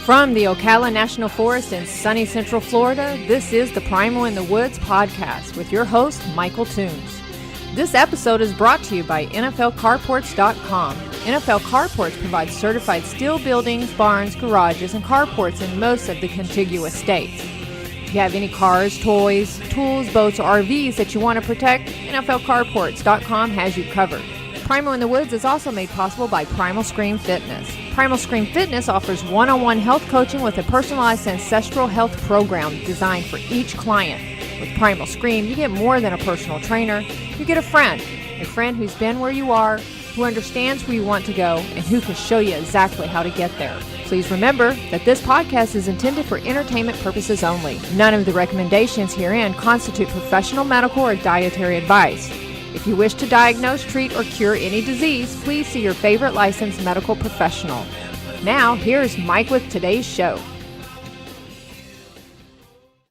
From the Ocala National Forest in sunny Central Florida, this is the Primal in the Woods podcast with your host, Michael Toombs. This episode is brought to you by NFLcarports.com. NFL Carports provides certified steel buildings, barns, garages, and carports in most of the contiguous states. If you have any cars, toys, tools, boats, or RVs that you want to protect, NFLcarports.com has you covered. Primal in the Woods is also made possible by Primal Scream Fitness. Primal Scream Fitness offers one-on-one health coaching with a personalized ancestral health program designed for each client. With Primal Scream, you get more than a personal trainer. You get a friend who's been where you are, who understands where you want to go, and who can show you exactly how to get there. Please remember that this podcast is intended for entertainment purposes only. None of the recommendations herein constitute professional medical or dietary advice. If you wish to diagnose, treat, or cure any disease, please see your favorite licensed medical professional. Now, here's Mike with today's show.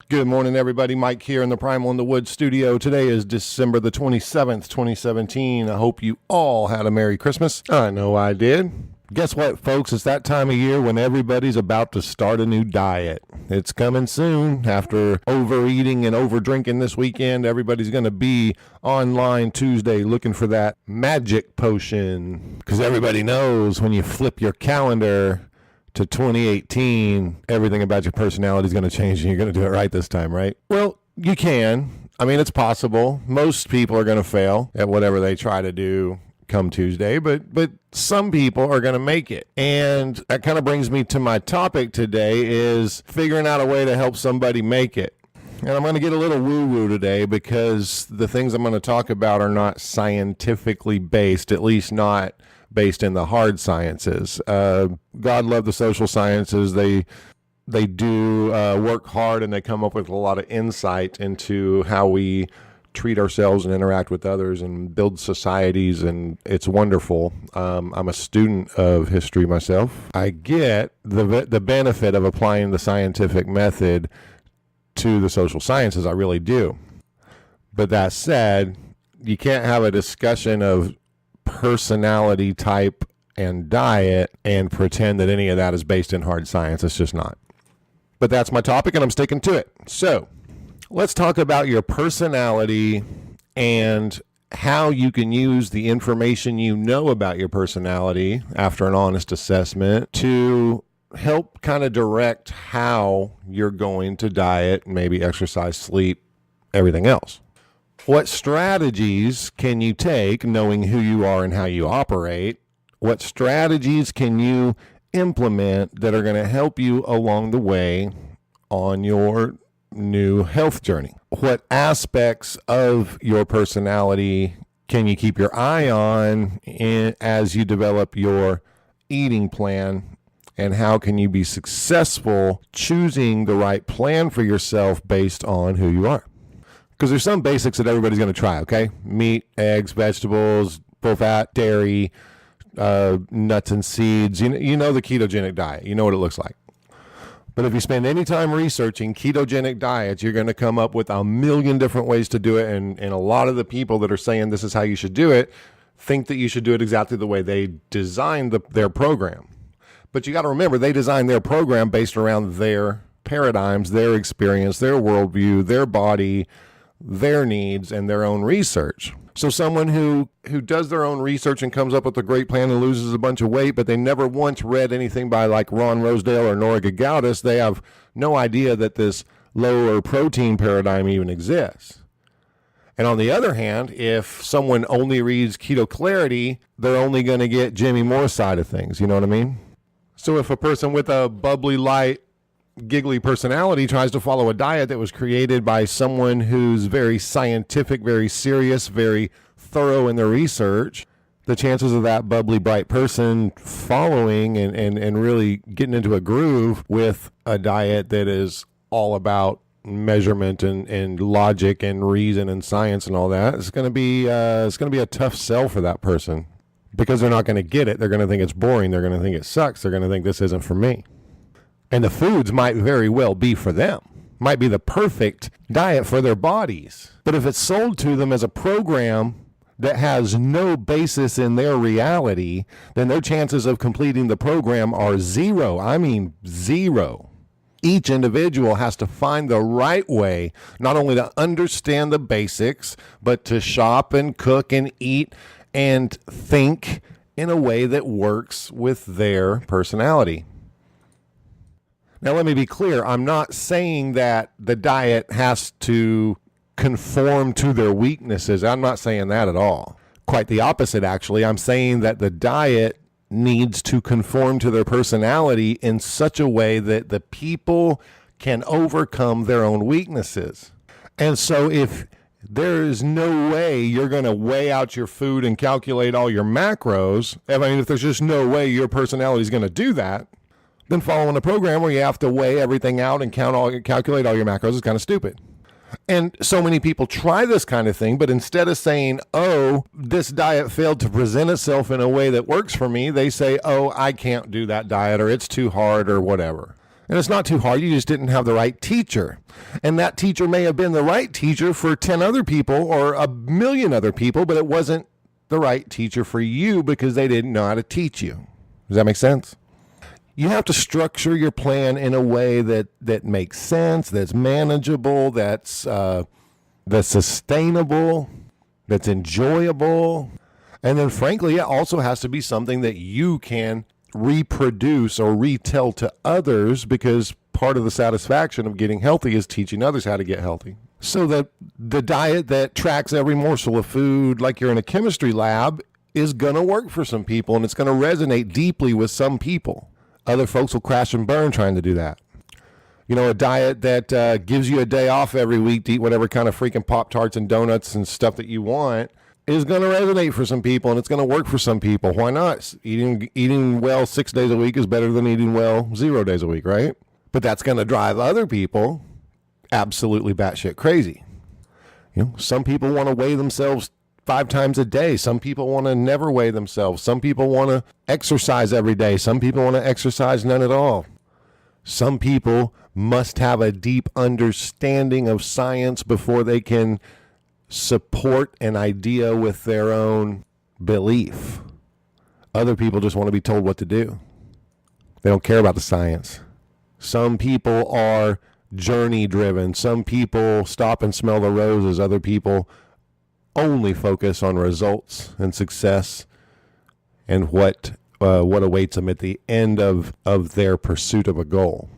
Good morning, everybody. Mike here in the Primal in the Woods studio. Today is December the 27th, 2017. I hope you all had a Merry Christmas. I know I did. Guess what, folks? It's that time of year when everybody's about to start a new diet. It's coming soon. After overeating and overdrinking this weekend, everybody's going to be online Tuesday looking for that magic potion. Because everybody knows when you flip your calendar to 2018, everything about your personality is going to change and you're going to do it right this time, right? Well, you can. I mean, it's possible. Most people are going to fail at whatever they try to do come Tuesday, but some people are going to make it. And that kind of brings me to my topic today is figuring out a way to help somebody make it. And I'm going to get a little woo-woo today because the things I'm going to talk about are not scientifically based, at least not based in the hard sciences. God love the social sciences. They do work hard and they come up with a lot of insight into how we treat ourselves and interact with others and build societies, and it's wonderful. I'm a student of history myself. I get the benefit of applying the scientific method to the social sciences. I really do. But that said, you can't have a discussion of personality type and diet and pretend that any of that is based in hard science. It's just not. But that's my topic and I'm sticking to it. So let's talk about your personality and how you can use the information you know about your personality after an honest assessment to help kind of direct how you're going to diet, maybe exercise, sleep, everything else. What strategies can you take knowing who you are and how you operate? What strategies can you implement that are going to help you along the way on your new health journey? What aspects of your personality can you keep your eye on as you develop your eating plan? And how can you be successful choosing the right plan for yourself based on who you are? Because there's some basics that everybody's going to try, okay? Meat, eggs, vegetables, full fat, dairy, nuts and seeds. You know the ketogenic diet. You know what it looks like. But if you spend any time researching ketogenic diets, you're going to come up with a million different ways to do it. And a lot of the people that are saying this is how you should do it think that you should do it exactly the way they designed their program. But you got to remember, they designed their program based around their paradigms, their experience, their worldview, their body, their needs, and their own research. So someone who does their own research and comes up with a great plan and loses a bunch of weight, but they never once read anything by like Ron Rosedale or Nora Gagaudis, they have no idea that this lower protein paradigm even exists. And on the other hand, if someone only reads Keto Clarity, they're only going to get Jimmy Moore's side of things. You know what I mean? So if a person with a bubbly, light, giggly personality tries to follow a diet that was created by someone who's very scientific, very serious, very thorough in their research, the chances of that bubbly, bright person following and really getting into a groove with a diet that is all about measurement and logic and reason and science and all that, it's going to be a tough sell for that person because they're not going to get it. They're going to think it's boring. They're going to think it sucks. They're going to think this isn't for me. And the foods might very well be for them, might be the perfect diet for their bodies. But if it's sold to them as a program that has no basis in their reality, then their chances of completing the program are zero. I mean, zero. Each individual has to find the right way, not only to understand the basics, but to shop and cook and eat and think in a way that works with their personality. Now, let me be clear. I'm not saying that the diet has to conform to their weaknesses. I'm not saying that at all. Quite the opposite, actually. I'm saying that the diet needs to conform to their personality in such a way that the people can overcome their own weaknesses. And so if there is no way you're going to weigh out your food and calculate all your macros, I mean, if there's just no way your personality is going to do that, then following a program where you have to weigh everything out and calculate all your macros is kind of stupid. And so many people try this kind of thing, but instead of saying, oh, this diet failed to present itself in a way that works for me, they say, oh, I can't do that diet, or it's too hard, or whatever. And it's not too hard. You just didn't have the right teacher. And that teacher may have been the right teacher for 10 other people or a million other people, but it wasn't the right teacher for you because they didn't know how to teach you. Does that make sense? You have to structure your plan in a way that makes sense, that's manageable, that's sustainable, that's enjoyable. And then, frankly, it also has to be something that you can reproduce or retell to others, because part of the satisfaction of getting healthy is teaching others how to get healthy. So that the diet that tracks every morsel of food like you're in a chemistry lab is going to work for some people, and it's going to resonate deeply with some people. Other folks will crash and burn trying to do that. You know, a diet that gives you a day off every week to eat whatever kind of freaking Pop-Tarts and donuts and stuff that you want is going to resonate for some people, and it's going to work for some people. Why not? Eating well 6 days a week is better than eating well 0 days a week, right? But that's going to drive other people absolutely batshit crazy. You know, some people want to weigh themselves 5 times a day. Some people want to never weigh themselves. Some people want to exercise every day. Some people want to exercise none at all. Some people must have a deep understanding of science before they can support an idea with their own belief. Other people just want to be told what to do. They don't care about the science. Some people are journey driven. Some people stop and smell the roses. Other people only focus on results and success and what awaits them at the end of their pursuit of a goal.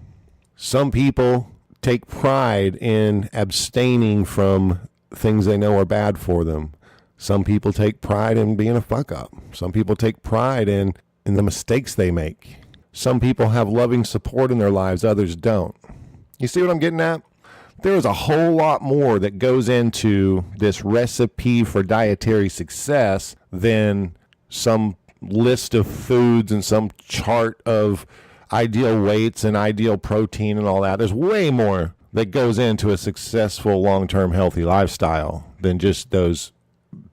Some people take pride in abstaining from things they know are bad for them. Some people take pride in being a fuck up. Some people take pride in the mistakes they make. Some people have loving support in their lives, others don't. You see what I'm getting at? There is a whole lot more that goes into this recipe for dietary success than some list of foods and some chart of ideal weights and ideal protein and all that. There's way more that goes into a successful long-term healthy lifestyle than just those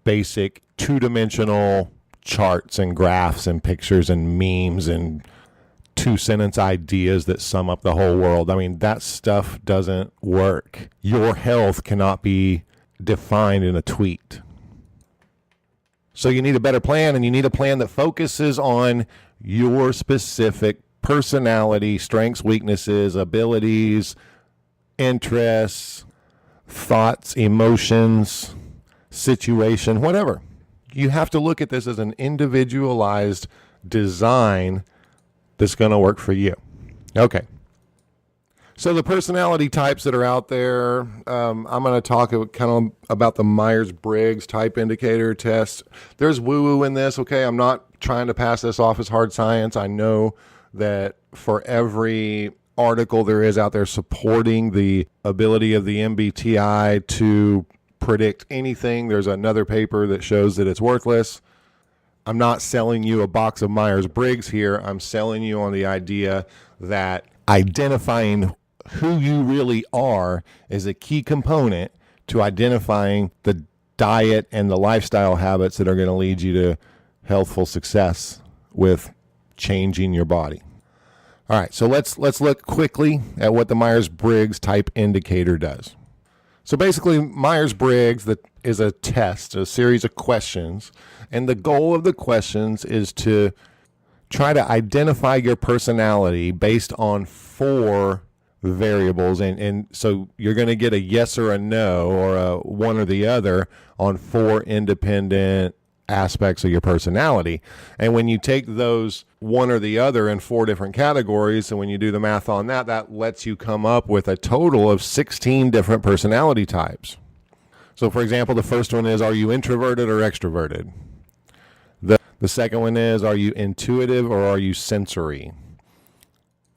basic two-dimensional charts and graphs and pictures and memes and two-sentence ideas that sum up the whole world. I mean, that stuff doesn't work. Your health cannot be defined in a tweet. So you need a better plan, and you need a plan that focuses on your specific personality, strengths, weaknesses, abilities, interests, thoughts, emotions, situation, whatever. You have to look at this as an individualized design that's going to work for you. Okay. So the personality types that are out there, I'm going to talk kind of about the Myers-Briggs type indicator test. There's woo-woo in this, okay? I'm not trying to pass this off as hard science. I know that for every article there is out there supporting the ability of the MBTI to predict anything, there's another paper that shows that it's worthless. I'm not selling you a box of Myers-Briggs here. I'm selling you on the idea that identifying who you really are is a key component to identifying the diet and the lifestyle habits that are going to lead you to healthful success with changing your body. All right, so let's look quickly at what the Myers-Briggs type indicator does. So basically, Myers-Briggs, the is a test, a series of questions. And the goal of the questions is to try to identify your personality based on 4 variables. And so you're going to get a yes or a no or a one or the other on 4 independent aspects of your personality. And when you take those one or the other in 4 different categories, and when you do the math on that, that lets you come up with a total of 16 different personality types. So for example, the first one is, are you introverted or extroverted? The second one is, are you intuitive or are you sensory?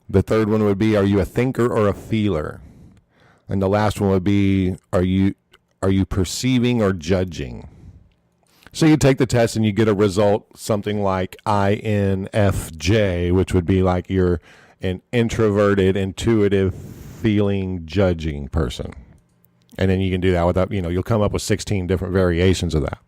The third one would be, are you a thinker or a feeler? And the last one would be, are you perceiving or judging? So you take the test and you get a result, something like INFJ, which would be like you're an introverted, intuitive, feeling, judging person. And then you can do that without, you'll come up with 16 different variations of that.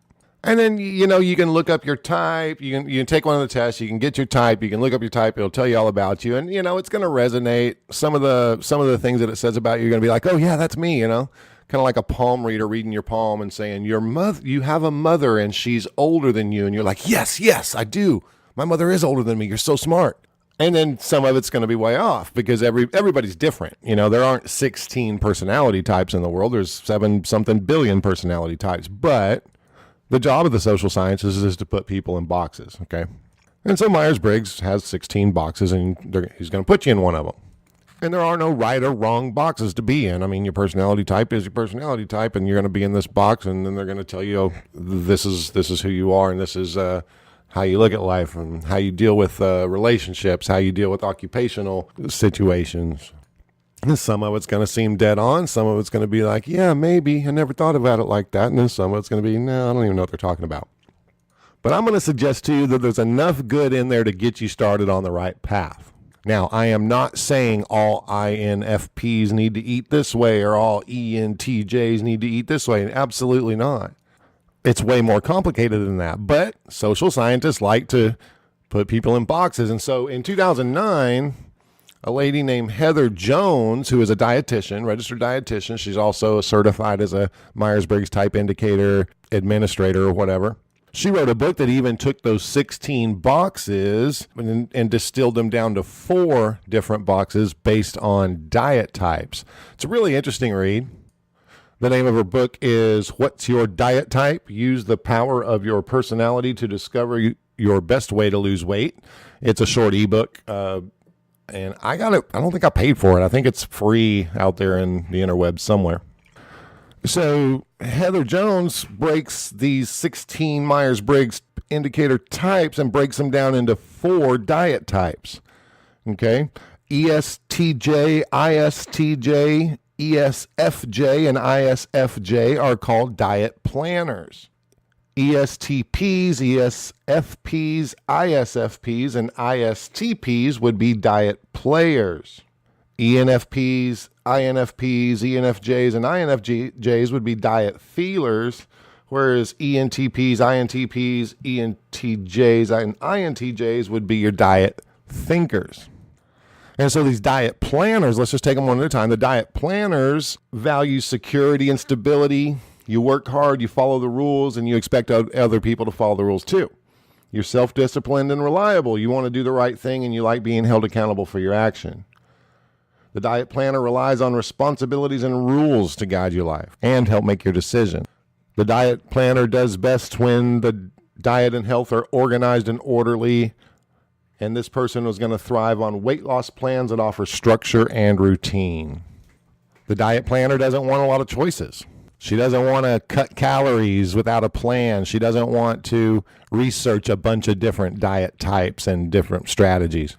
And then, you can look up your type. You can take one of the tests. You can get your type. You can look up your type. It'll tell you all about you. And, it's going to resonate. Some of the things that it says about you, you're going to be like, oh, yeah, that's me, kind of like a palm reader reading your palm and saying, you have a mother and she's older than you. And you're like, yes, I do. My mother is older than me. You're so smart. And then some of it's going to be way off because everybody's different. There aren't 16 personality types in the world. There's 7-something billion personality types. But the job of the social sciences is to put people in boxes, okay? And so Myers-Briggs has 16 boxes, and he's going to put you in one of them. And there are no right or wrong boxes to be in. I mean, your personality type is your personality type, and you're going to be in this box, and then they're going to tell you, oh, this is who you are, and this is how you look at life, and how you deal with relationships, how you deal with occupational situations. And some of it's going to seem dead on. Some of it's going to be like, yeah, maybe. I never thought about it like that. And then some of it's going to be, no, I don't even know what they're talking about. But I'm going to suggest to you that there's enough good in there to get you started on the right path. Now, I am not saying all INFPs need to eat this way or all ENTJs need to eat this way. Absolutely not. It's way more complicated than that. But social scientists like to put people in boxes. And so in 2009, a lady named Heather Jones, who is a dietitian, registered dietitian, she's also certified as a Myers-Briggs type indicator administrator or whatever. She wrote a book that even took those 16 boxes and distilled them down to 4 different boxes based on diet types. It's a really interesting read. The name of her book is What's Your Diet Type? Use the Power of Your Personality to Discover Your Best Way to Lose Weight. It's a short ebook. And I got it. I don't think I paid for it. I think it's free out there in the interwebs somewhere. So Heather Jones breaks these 16 Myers-Briggs indicator types and breaks them down into 4 diet types. Okay. ESTJ, ISTJ, ESFJ, and ISFJ are called diet planners. ESTPs, ESFPs, ISFPs, and ISTPs would be diet players. ENFPs, INFPs, ENFJs, and INFJs would be diet feelers, whereas ENTPs, INTPs, ENTJs, and INTJs would be your diet thinkers. And so these diet planners, let's just take them one at a time. The diet planners value security and stability. You work hard, you follow the rules, and you expect other people to follow the rules too. You're self-disciplined and reliable. You want to do the right thing, and you like being held accountable for your action. The diet planner relies on responsibilities and rules to guide your life and help make your decision. The diet planner does best when the diet and health are organized and orderly, and this person is going to thrive on weight loss plans that offer structure and routine. The diet planner doesn't want a lot of choices. She doesn't want to cut calories without a plan. She doesn't want to research a bunch of different diet types and different strategies.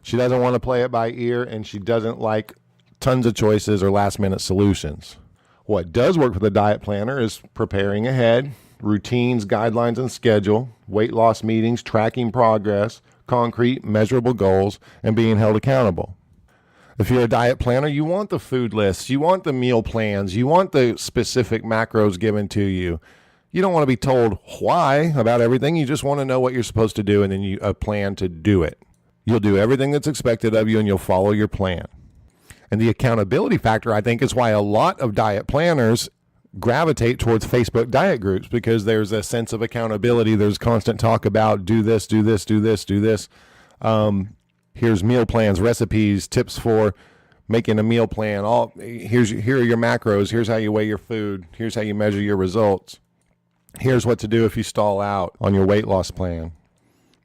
She doesn't want to play it by ear, and she doesn't like tons of choices or last-minute solutions. What does work for the diet planner is preparing ahead, routines, guidelines, and schedule, weight loss meetings, tracking progress, concrete, measurable goals, and being held accountable. If you're a diet planner, you want the food lists, you want the meal plans, you want the specific macros given to you. You don't want to be told why about everything. You just want to know what you're supposed to do, and then a plan to do it. You'll do everything that's expected of you, and you'll follow your plan. And the accountability factor, I think, is why a lot of diet planners gravitate towards Facebook diet groups because there's a sense of accountability. There's constant talk about do this, do this, do this, do this. Here's meal plans, recipes, tips for making a meal plan. Here are your macros. Here's how you weigh your food. Here's how you measure your results. Here's what to do if you stall out on your weight loss plan.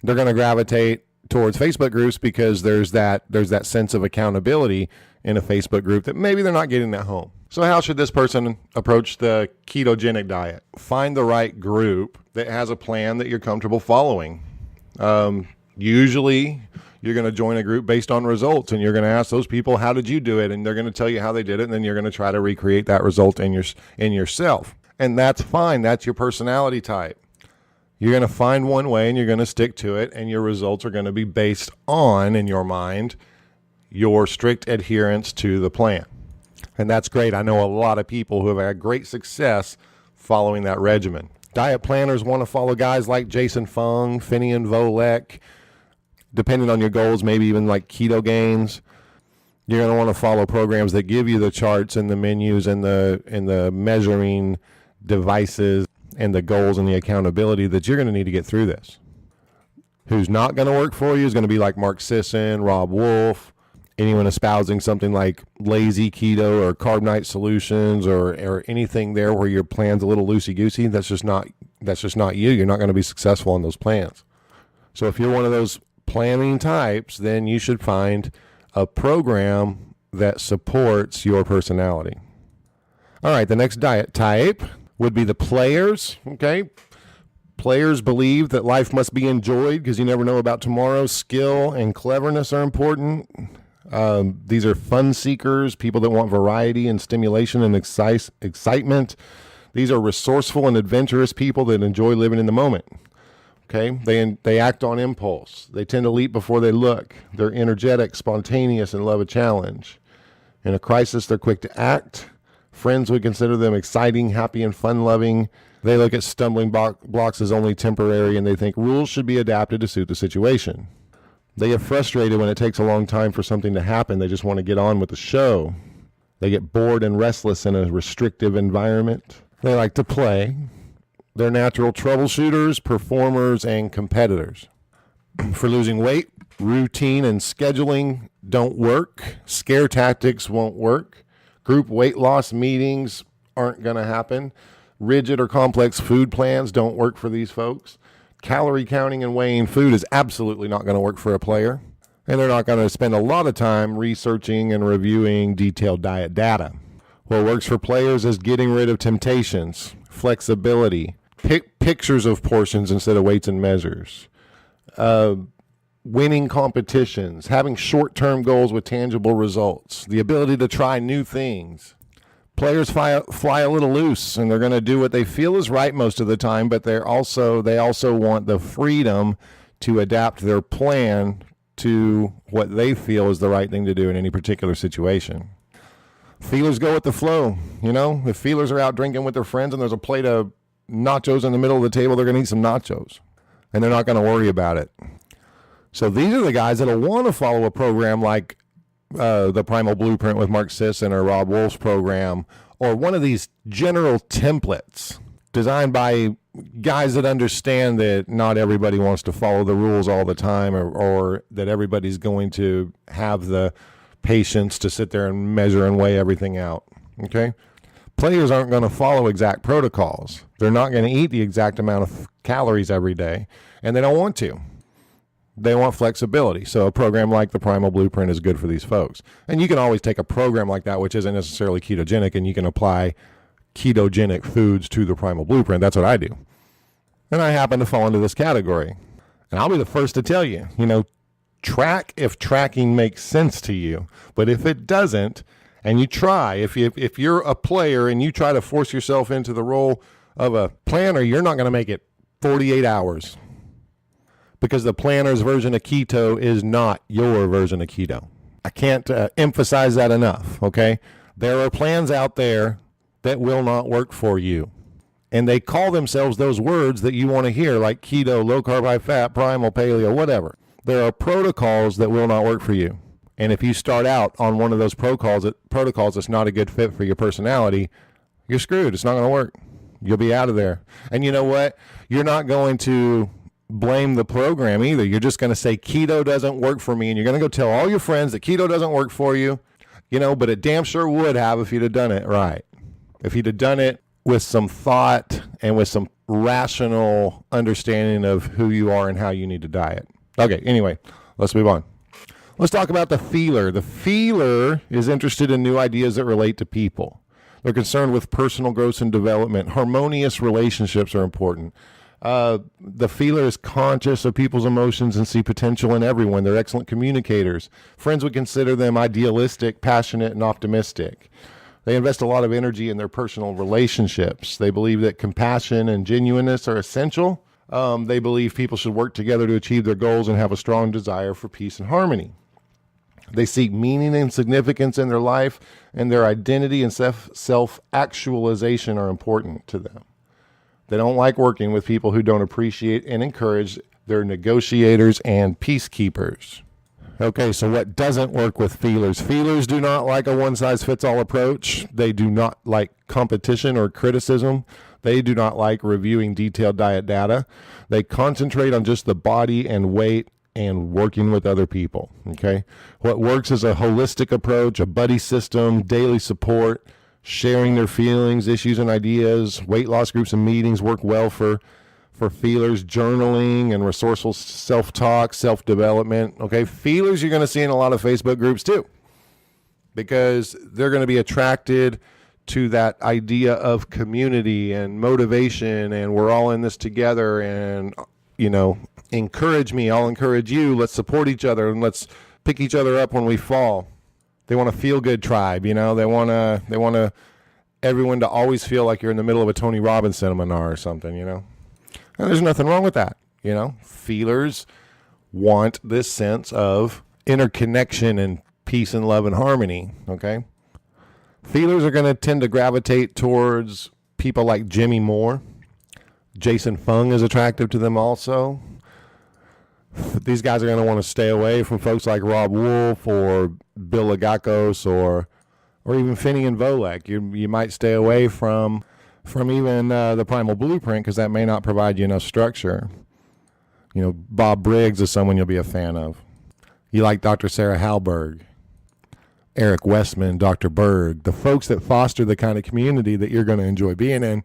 They're going to gravitate towards Facebook groups because there's that sense of accountability in a Facebook group that maybe they're not getting at home. So how should this person approach the ketogenic diet? Find the right group that has a plan that you're comfortable following. Usually you're going to join a group based on results, and you're going to ask those people, how did you do it? And they're going to tell you how they did it, and then you're going to try to recreate that result in yourself. And that's fine. That's your personality type. You're going to find one way, and you're going to stick to it, and your results are going to be based on, in your mind, your strict adherence to the plan. And that's great. I know a lot of people who have had great success following that regimen. Diet planners want to follow guys like Jason Fung, Finian Volek, depending on your goals, maybe even like Keto Gains. You're going to want to follow programs that give you the charts and the menus and the measuring devices and the goals and the accountability that you're going to need to get through this. Who's not going to work for you is going to be like Mark Sisson, Rob Wolf, anyone espousing something like lazy keto or carb night solutions or anything there where your plan's a little loosey-goosey. That's just not you. You're not going to be successful on those plans. So if you're one of those planning types, then you should find a program that supports your personality. All right, the next diet type would be the players, okay? Players believe that life must be enjoyed because you never know about tomorrow. Skill and cleverness are important. These are fun seekers, people that want variety and stimulation and excitement. These are resourceful and adventurous people that enjoy living in the moment. Okay, they act on impulse. They tend to leap before they look. They're energetic, spontaneous, and love a challenge. In a crisis, they're quick to act. Friends would consider them exciting, happy, and fun-loving. They look at stumbling blocks as only temporary, and they think rules should be adapted to suit the situation. They get frustrated when it takes a long time for something to happen. They just want to get on with the show. They get bored and restless in a restrictive environment. They like to play. They're natural troubleshooters, performers, and competitors. For losing weight, routine and scheduling don't work. Scare tactics won't work. Group weight loss meetings aren't going to happen. Rigid or complex food plans don't work for these folks. Calorie counting and weighing food is absolutely not going to work for a player. And they're not going to spend a lot of time researching and reviewing detailed diet data. What works for players is getting rid of temptations, flexibility, pictures of portions instead of weights and measures, winning competitions, having short-term goals with tangible results, the ability to try new things. Players fly a little loose, and they're going to do what they feel is right most of the time, but they also want the freedom to adapt their plan to what they feel is the right thing to do in any particular situation. Feelers go with the flow. You know, if feelers are out drinking with their friends and there's a plate of nachos in the middle of the table, they're going to eat some nachos, and they're not going to worry about it. So these are the guys that'll want to follow a program like the Primal Blueprint with Mark Sisson or Rob Wolf's program, or one of these general templates designed by guys that understand that not everybody wants to follow the rules all the time, or that everybody's going to have the patience to sit there and measure and weigh everything out. Okay? Players aren't going to follow exact protocols. They're not going to eat the exact amount of calories every day, and they don't want to. They want flexibility. So a program like the Primal Blueprint is good for these folks. And you can always take a program like that, which isn't necessarily ketogenic, and you can apply ketogenic foods to the Primal Blueprint. That's what I do. And I happen to fall into this category. And I'll be the first to tell you, track if tracking makes sense to you. But if it doesn't, and you try, if you're a player and you try to force yourself into the role of a planner, you're not going to make it 48 hours. Because the planner's version of keto is not your version of keto. I can't emphasize that enough, okay? There are plans out there that will not work for you. And they call themselves those words that you want to hear, like keto, low carb, high fat, primal, paleo, whatever. There are protocols that will not work for you. And if you start out on one of those protocols that's not a good fit for your personality, you're screwed. It's not going to work. You'll be out of there. And you know what? You're not going to blame the program either. You're just going to say keto doesn't work for me, and you're going to go tell all your friends that keto doesn't work for you, but it damn sure would have if you'd have done it right. If you'd have done it with some thought and with some rational understanding of who you are and how you need to diet. Okay, anyway, let's move on. Let's talk about the feeler. The feeler is interested in new ideas that relate to people. They're concerned with personal growth and development. Harmonious relationships are important. The feeler is conscious of people's emotions and see potential in everyone. They're excellent communicators. Friends would consider them idealistic, passionate, and optimistic. They invest a lot of energy in their personal relationships. They believe that compassion and genuineness are essential. They believe people should work together to achieve their goals and have a strong desire for peace and harmony. They seek meaning and significance in their life, and their identity and self-actualization are important to them. They don't like working with people who don't appreciate and encourage. They're negotiators and peacekeepers. Okay, so what doesn't work with feelers? Feelers do not like a one-size-fits-all approach. They do not like competition or criticism. They do not like reviewing detailed diet data. They concentrate on just the body and weight and working with other people, okay? What works is a holistic approach, a buddy system, daily support, sharing their feelings, issues, and ideas. Weight loss groups and meetings work well for feelers. Journaling and resourceful self-talk, self-development, okay? Feelers you're going to see in a lot of Facebook groups too, because they're going to be attracted to that idea of community and motivation, and we're all in this together, and encourage me, I'll encourage you, let's support each other, and let's pick each other up when we fall. They want a feel-good tribe, they want everyone to always feel like you're in the middle of a Tony Robbins seminar or something, And there's nothing wrong with that, Feelers want this sense of interconnection and peace and love and harmony, okay? Feelers are going to tend to gravitate towards people like Jimmy Moore. Jason Fung is attractive to them also. These guys are going to want to stay away from folks like Rob Wolf or Bill Lagakos or even Finian Volek. You might stay away from even the Primal Blueprint, because that may not provide you enough structure. Bob Briggs is someone you'll be a fan of. You like Dr. Sarah Halberg, Eric Westman, Dr. Berg, the folks that foster the kind of community that you're going to enjoy being in.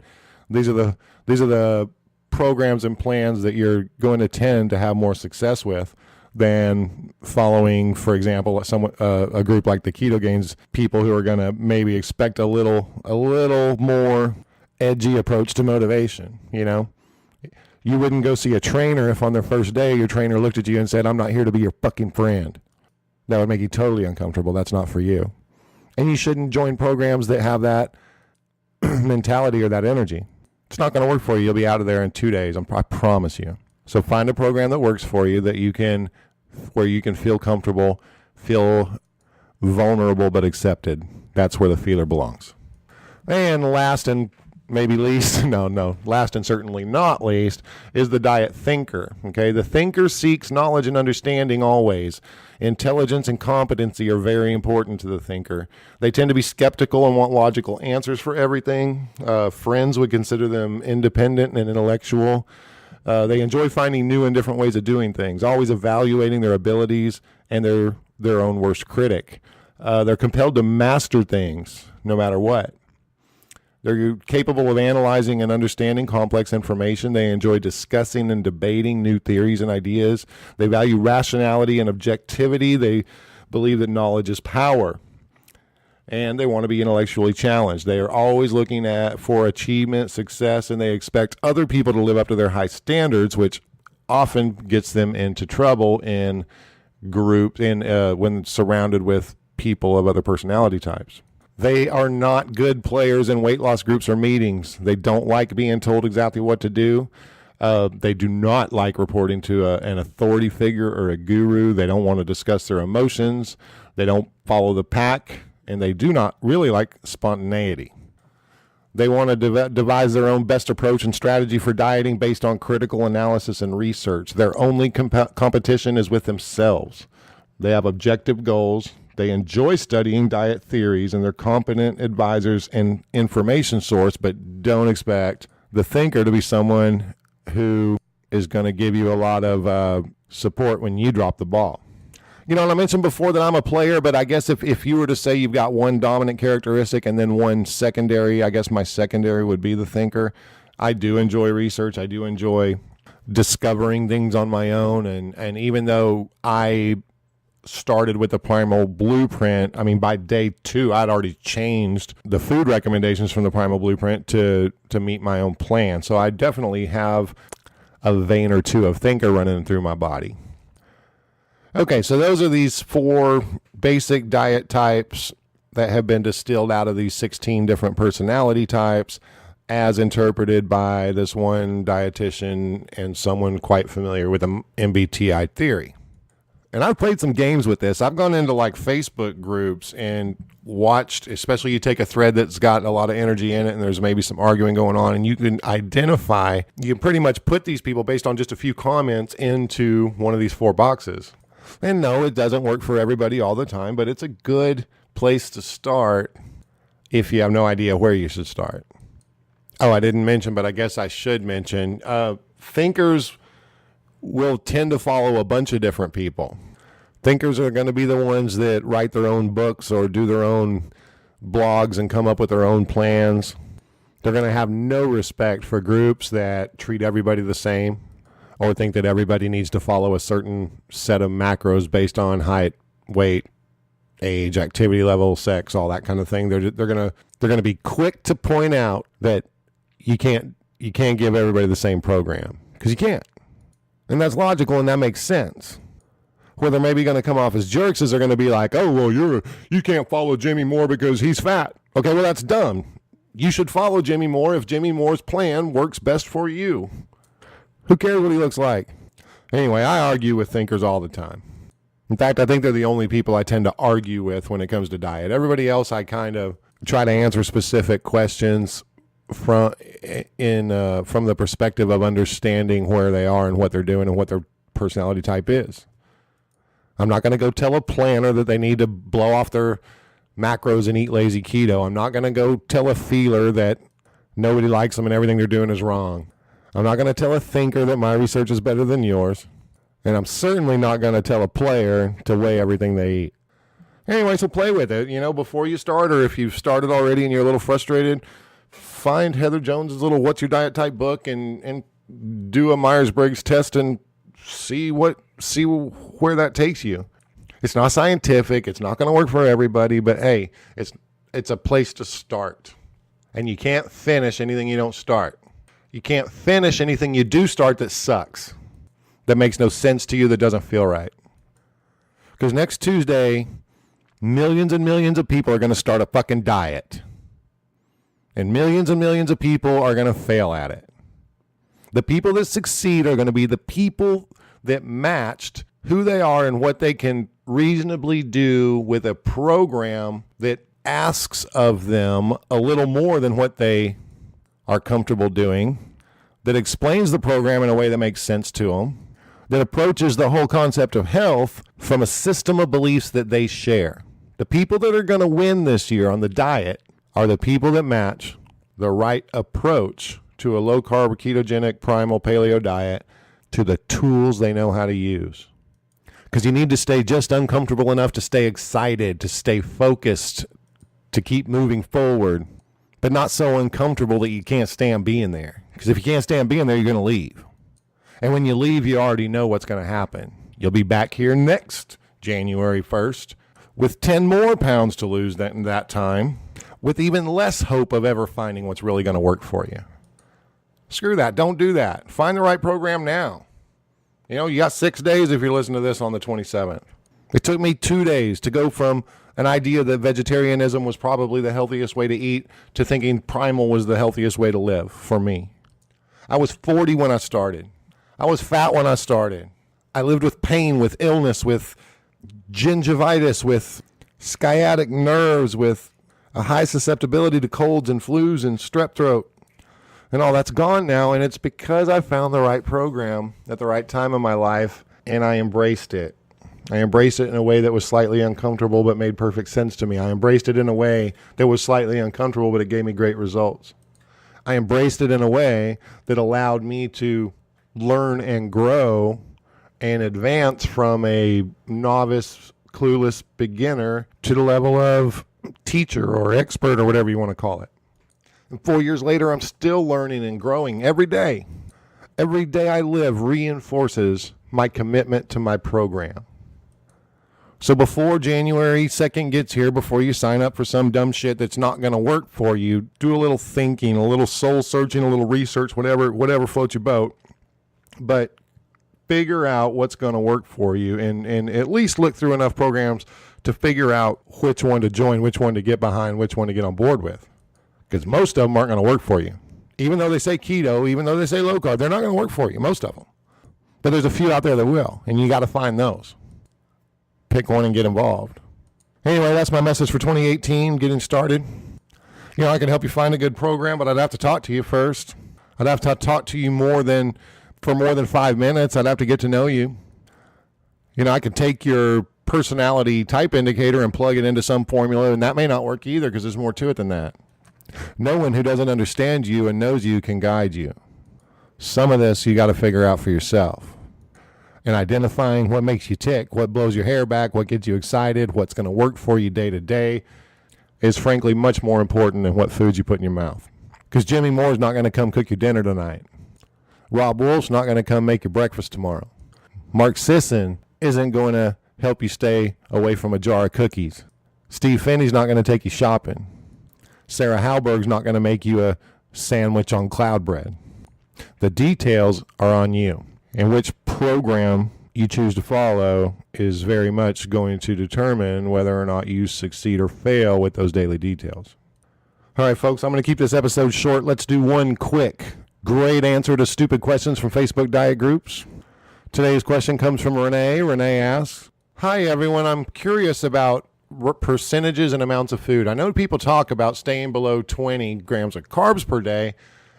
These are the programs and plans that you're going to tend to have more success with than following, for example, a group like the Keto Gains people who are going to maybe expect a little more edgy approach to motivation. You wouldn't go see a trainer if on their first day your trainer looked at you and said, "I'm not here to be your fucking friend." That would make you totally uncomfortable. That's not for you. And you shouldn't join programs that have that mentality or that energy. It's not going to work for you. You'll be out of there in 2 days. I promise you. So find a program that works for you, where you can feel comfortable, feel vulnerable but accepted. That's where the feeler belongs. And last and maybe least, last and certainly not least, is the diet thinker. Okay, the thinker seeks knowledge and understanding always. Intelligence and competency are very important to the thinker. They tend to be skeptical and want logical answers for everything. Friends would consider them independent and intellectual. They enjoy finding new and different ways of doing things, always evaluating their abilities, and their own worst critic. They're compelled to master things no matter what. They're capable of analyzing and understanding complex information. They enjoy discussing and debating new theories and ideas. They value rationality and objectivity. They believe that knowledge is power. And they want to be intellectually challenged. They are always looking for achievement, success, and they expect other people to live up to their high standards, which often gets them into trouble in groups when surrounded with people of other personality types. They are not good players in weight loss groups or meetings. They don't like being told exactly what to do. They do not like reporting to an authority figure or a guru. They don't want to discuss their emotions. They don't follow the pack, and they do not really like spontaneity. They want to devise their own best approach and strategy for dieting based on critical analysis and research. Their only competition is with themselves. They have objective goals. They enjoy studying diet theories, and they're competent advisors and information source, but don't expect the thinker to be someone who is going to give you a lot of support when you drop the ball. You know, and I mentioned before that I'm a player, but I guess if you were to say you've got one dominant characteristic and then one secondary, I guess my secondary would be the thinker. I do enjoy research. I do enjoy discovering things on my own. And even though I started with the Primal Blueprint, I mean, by day 2, I'd already changed the food recommendations from the Primal Blueprint to meet my own plan. So I definitely have a vein or two of thinker running through my body. Okay, so those are these 4 basic diet types that have been distilled out of these 16 different personality types as interpreted by this one dietitian and someone quite familiar with the MBTI theory. And I've played some games with this. I've gone into like Facebook groups and watched, especially you take a thread that's got a lot of energy in it and there's maybe some arguing going on, and you can identify, you can pretty much put these people based on just a few comments into one of these 4 boxes. And no, it doesn't work for everybody all the time, but it's a good place to start if you have no idea where you should start. Oh, I didn't mention, but I guess I should mention, thinkers will tend to follow a bunch of different people. Thinkers are going to be the ones that write their own books or do their own blogs and come up with their own plans. They're going to have no respect for groups that treat everybody the same or think that everybody needs to follow a certain set of macros based on height, weight, age, activity level, sex, all that kind of thing. They're going to be quick to point out that you can't give everybody the same program, because you can't. And that's logical and that makes sense. Where they're maybe going to come off as jerks is they're going to be like, oh, well, you can't follow Jimmy Moore because he's fat. Okay, well, that's dumb. You should follow Jimmy Moore if Jimmy Moore's plan works best for you. Who cares what he looks like? Anyway, I argue with thinkers all the time. In fact, I think they're the only people I tend to argue with when it comes to diet. Everybody else, I kind of try to answer specific questions from the perspective of understanding where they are and what they're doing and what their personality type is. I'm not going to go tell a planner that they need to blow off their macros and eat lazy keto. I'm not going to go tell a feeler that nobody likes them and everything they're doing is wrong. I'm not going to tell a thinker that my research is better than yours. And I'm certainly not going to tell a player to weigh everything they eat. Anyway, so play with it. You know, before you start, or if you've started already and you're a little frustrated, find Heather Jones's little What's Your Diet Type book and do a Myers-Briggs test and see where that takes you. It's not scientific. It's not going to work for everybody, but hey, it's a place to start. And you can't finish anything you don't start. You can't finish anything you do start that sucks, that makes no sense to you, that doesn't feel right. Because next Tuesday, millions and millions of people are going to start a fucking diet. And millions of people are going to fail at it. The people that succeed are going to be the people that matched who they are and what they can reasonably do with a program that asks of them a little more than what they are comfortable doing, that explains the program in a way that makes sense to them, that approaches the whole concept of health from a system of beliefs that they share. The people that are going to win this year on the diet are the people that match the right approach to a low-carb, ketogenic, primal, paleo diet to the tools they know how to use. Because you need to stay just uncomfortable enough to stay excited, to stay focused, to keep moving forward, but not so uncomfortable that you can't stand being there. Because if you can't stand being there, you're going to leave. And when you leave, you already know what's going to happen. You'll be back here next January 1st with 10 more pounds to lose that time, with even less hope of ever finding what's really going to work for you. Screw that. Don't do that. Find the right program now. You know, you got 6 days if you're listening to this on the 27th. It took me 2 days to go from an idea that vegetarianism was probably the healthiest way to eat to thinking Primal was the healthiest way to live for me. I was 40 when I started. I was fat when I started. I lived with pain, with illness, with gingivitis, with sciatic nerves, with a high susceptibility to colds and flus and strep throat. And all that's gone now, and it's because I found the right program at the right time in my life, and I embraced it. I embraced it in a way that was slightly uncomfortable but made perfect sense to me. I embraced it in a way that was slightly uncomfortable, but it gave me great results. I embraced it in a way that allowed me to learn and grow and advance from a novice, clueless beginner to the level of teacher or expert or whatever you want to call it. And 4 years later, I'm still learning and growing every day. Every day I live reinforces my commitment to my program. So before January 2nd gets here, before you sign up for some dumb shit that's not going to work for you, do a little thinking, a little soul searching, a little research, whatever floats your boat. But figure out what's going to work for you and at least look through enough programs to figure out which one to join, which one to get behind, which one to get on board with. Because most of them aren't going to work for you. Even though they say keto, even though they say low carb, they're not going to work for you, most of them. But there's a few out there that will, and you got to find those. Pick one and get involved. Anyway, that's my message for 2018, getting started. You know, I can help you find a good program, but I'd have to talk to you first. I'd have to talk to you for more than 5 minutes. I'd have to get to know you. You know, I could take your personality type indicator and plug it into some formula, and that may not work either because there's more to it than that. No one who doesn't understand you and knows you can guide you. Some of this you got to figure out for yourself. And identifying what makes you tick, what blows your hair back, what gets you excited, what's going to work for you day to day is frankly much more important than what foods you put in your mouth. Because Jimmy Moore's not going to come cook your dinner tonight. Rob Wolf's not going to come make your breakfast tomorrow. Mark Sisson isn't going to help you stay away from a jar of cookies. Steve Finney's not going to take you shopping. Sarah Halberg's not going to make you a sandwich on cloud bread. The details are on you. And which program you choose to follow is very much going to determine whether or not you succeed or fail with those daily details. All right, folks, I'm going to keep this episode short. Let's do one quick, great answer to stupid questions from Facebook diet groups. Today's question comes from Renee. Renee asks, "Hi, everyone. I'm curious about percentages and amounts of food. I know people talk about staying below 20 grams of carbs per day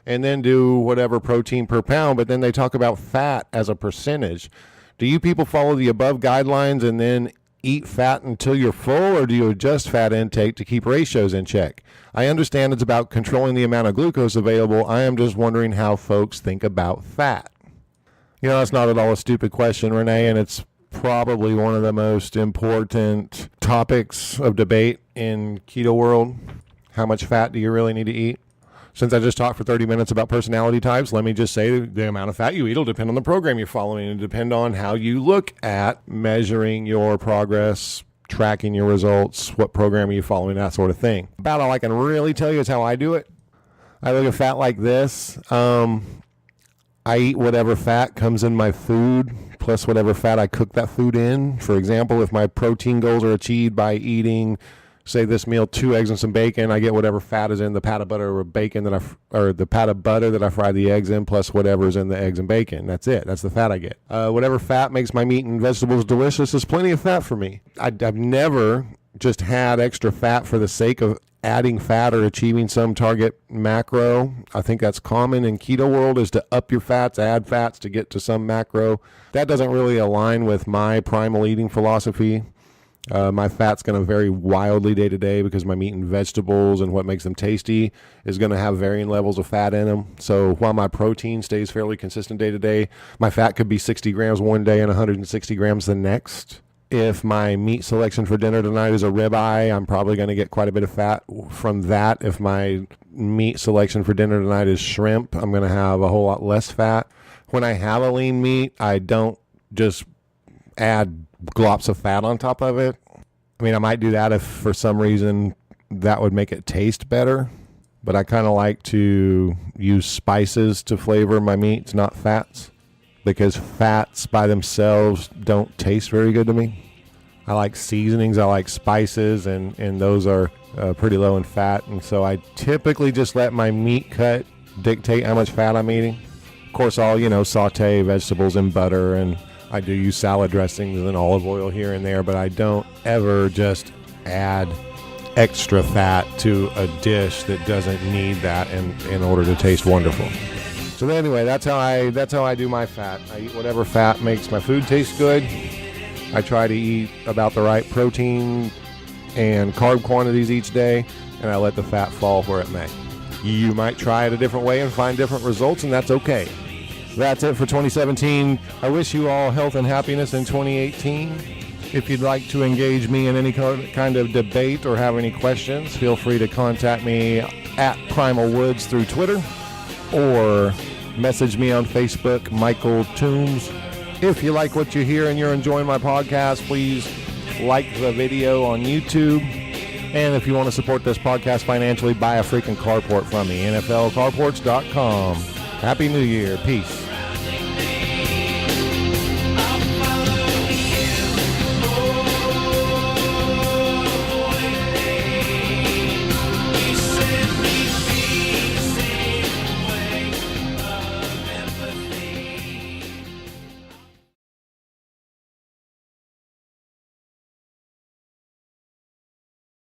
and then do whatever protein per pound, but then they talk about fat as a percentage. Do you people follow the above guidelines and then eat fat until you're full, or do you adjust fat intake to keep ratios in check? I understand it's about controlling the amount of glucose available. I am just wondering how folks think about fat." You know, that's not at all a stupid question, Renee, and it's probably one of the most important topics of debate in keto world. How much fat do you really need to eat? Since I just talked for 30 minutes about personality types, let me just say the amount of fat you eat will depend on the program you're following and depend on how you look at measuring your progress, tracking your results, what program are you following, that sort of thing. About all I can really tell you is how I do it. I look at fat like this. I eat whatever fat comes in my food, plus whatever fat I cook that food in. For example, if my protein goals are achieved by eating, say this meal, 2 eggs and some bacon, I get whatever fat is in the pat of butter or bacon or the pat of butter that I fry the eggs in, plus whatever's in the eggs and bacon. That's it. That's the fat I get. Whatever fat makes my meat and vegetables delicious is plenty of fat for me. I've never just had extra fat for the sake of adding fat or achieving some target macro. I think that's common in keto world, is to up your fats, add fats to get to some macro. That doesn't really align with my primal eating philosophy. My fat's going to vary wildly day to day because my meat and vegetables and what makes them tasty is going to have varying levels of fat in them. So while my protein stays fairly consistent day to day, my fat could be 60 grams one day and 160 grams the next. If my meat selection for dinner tonight is a ribeye, I'm probably going to get quite a bit of fat from that. If my meat selection for dinner tonight is shrimp, I'm going to have a whole lot less fat. When I have a lean meat, I don't just add glops of fat on top of it. I mean, I might do that if for some reason that would make it taste better, but I kind of like to use spices to flavor my meats, not fats, because fats by themselves don't taste very good to me. I like seasonings, I like spices, and those are pretty low in fat, and so I typically just let my meat cut dictate how much fat I'm eating. Of course, I'll, saute vegetables in butter, and I do use salad dressings and olive oil here and there, but I don't ever just add extra fat to a dish that doesn't need that in order to taste wonderful. So anyway, that's how I do my fat. I eat whatever fat makes my food taste good, I try to eat about the right protein and carb quantities each day, and I let the fat fall where it may. You might try it a different way and find different results, and that's okay. That's it for 2017. I wish you all health and happiness in 2018. If you'd like to engage me in any kind of debate or have any questions, feel free to contact me at Primal Woods through Twitter or message me on Facebook, Michael Toombs. If you like what you hear and you're enjoying my podcast, please like the video on YouTube. And if you want to support this podcast financially, buy a freaking carport from me, NFLcarports.com. Happy New Year. Peace.